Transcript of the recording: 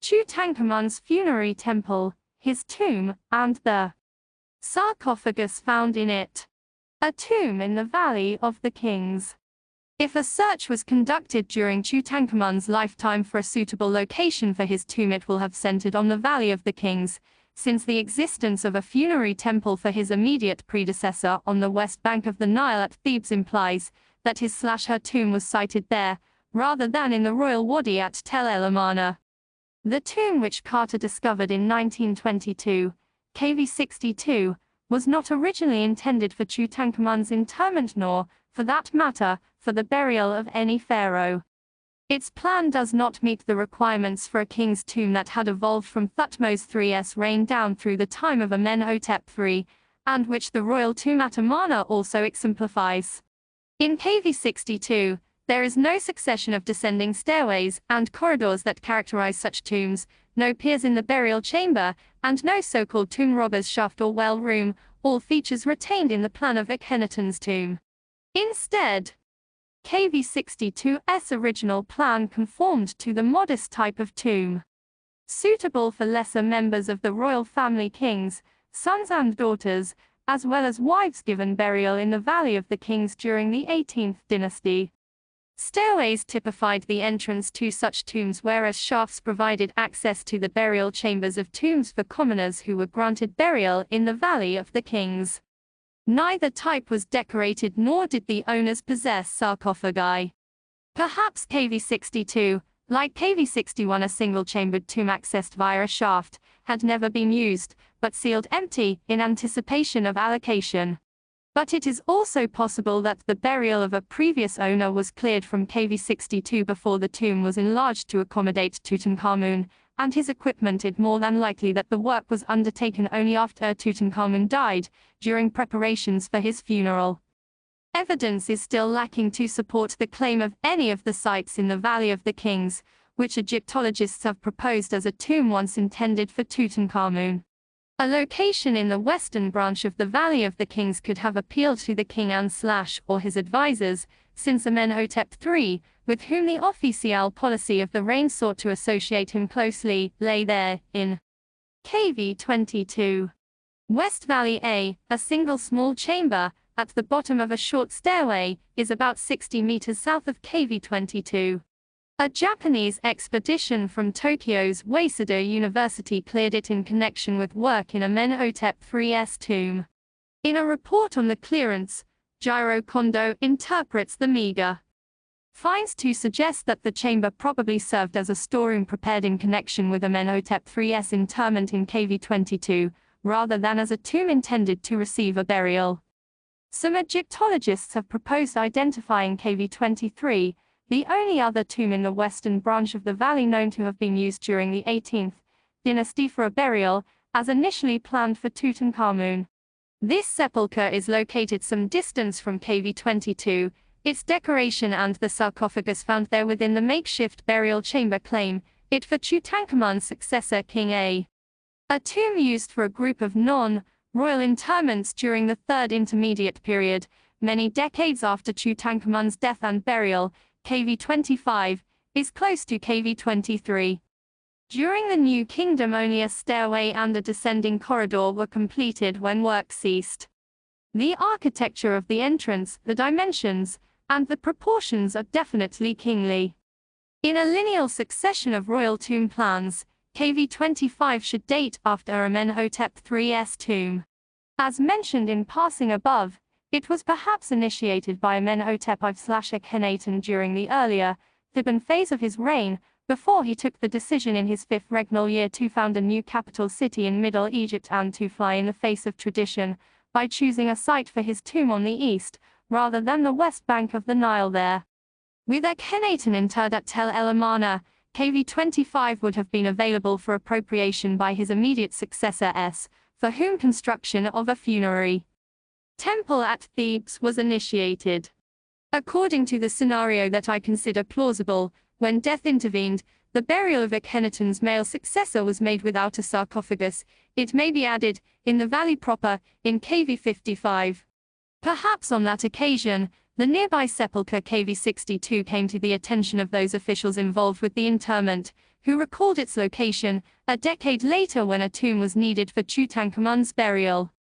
Tutankhamun's funerary temple, his tomb, and the sarcophagus found in it. A tomb in the Valley of the Kings. If a search was conducted during Tutankhamun's lifetime for a suitable location for his tomb, it will have centered on the Valley of the Kings, since the existence of a funerary temple for his immediate predecessor on the west bank of the Nile at Thebes implies that his/her tomb was sited there, rather than in the royal wadi at Tel El Amarna. The tomb which Carter discovered in 1922, KV62, was not originally intended for Tutankhamun's interment nor, for that matter, for the burial of any pharaoh. Its plan does not meet the requirements for a king's tomb that had evolved from Thutmose III's reign down through the time of Amenhotep III, and which the royal tomb at Amarna also exemplifies. In KV62, there is no succession of descending stairways and corridors that characterize such tombs, no piers in the burial chamber, and no so-called tomb robber's shaft or well room, all features retained in the plan of Akhenaten's tomb. Instead, KV62's original plan conformed to the modest type of tomb, suitable for lesser members of the royal family, kings, sons and daughters, as well as wives given burial in the Valley of the Kings during the 18th dynasty. Stairways typified the entrance to such tombs, whereas shafts provided access to the burial chambers of tombs for commoners who were granted burial in the Valley of the Kings. Neither type was decorated, nor did the owners possess sarcophagi. Perhaps KV62, like KV61, a single-chambered tomb accessed via a shaft, had never been used, but sealed empty in anticipation of allocation. But it is also possible that the burial of a previous owner was cleared from KV62 before the tomb was enlarged to accommodate Tutankhamun and his equipment. It more than likely that the work was undertaken only after Tutankhamun died, during preparations for his funeral. Evidence is still lacking to support the claim of any of the sites in the Valley of the Kings, which Egyptologists have proposed as a tomb once intended for Tutankhamun. A location in the western branch of the Valley of the Kings could have appealed to the king and/or his advisors, since Amenhotep III, with whom the official policy of the reign sought to associate him closely, lay there, in KV22. West Valley a single small chamber, at the bottom of a short stairway, is about 60 meters south of KV22. A Japanese expedition from Tokyo's Waseda University cleared it in connection with work in Amenhotep III's tomb. In a report on the clearance, Jiro Kondo interprets the meager finds to suggest that the chamber probably served as a storeroom prepared in connection with Amenhotep III's interment in KV22, rather than as a tomb intended to receive a burial. Some Egyptologists have proposed identifying KV23, the only other tomb in the western branch of the valley known to have been used during the 18th dynasty for a burial, as initially planned for Tutankhamun. This sepulchre is located some distance from KV22, its decoration and the sarcophagus found there within the makeshift burial chamber claim it for Tutankhamun's successor King A. A tomb used for a group of non-royal interments during the Third Intermediate Period, many decades after Tutankhamun's death and burial. KV25, is close to KV23. During the New Kingdom, only a stairway and a descending corridor were completed when work ceased. The architecture of the entrance, the dimensions, and the proportions are definitely kingly. In a lineal succession of royal tomb plans, KV25 should date after Amenhotep III's tomb. As mentioned in passing above, it was perhaps initiated by Amenhotep IV/Akhenaten during the earlier, Theban phase of his reign, before he took the decision in his fifth regnal year to found a new capital city in Middle Egypt and to fly in the face of tradition, by choosing a site for his tomb on the east, rather than the west bank of the Nile there. With Akhenaten interred at Tel El Amarna, KV25 would have been available for appropriation by his immediate successor for whom construction of a funerary temple at Thebes was initiated. According to the scenario that I consider plausible, when death intervened, the burial of Akhenaten's male successor was made without a sarcophagus, it may be added, in the valley proper, in KV55. Perhaps on that occasion, the nearby sepulchre KV62 came to the attention of those officials involved with the interment, who recalled its location a decade later when a tomb was needed for Tutankhamun's burial.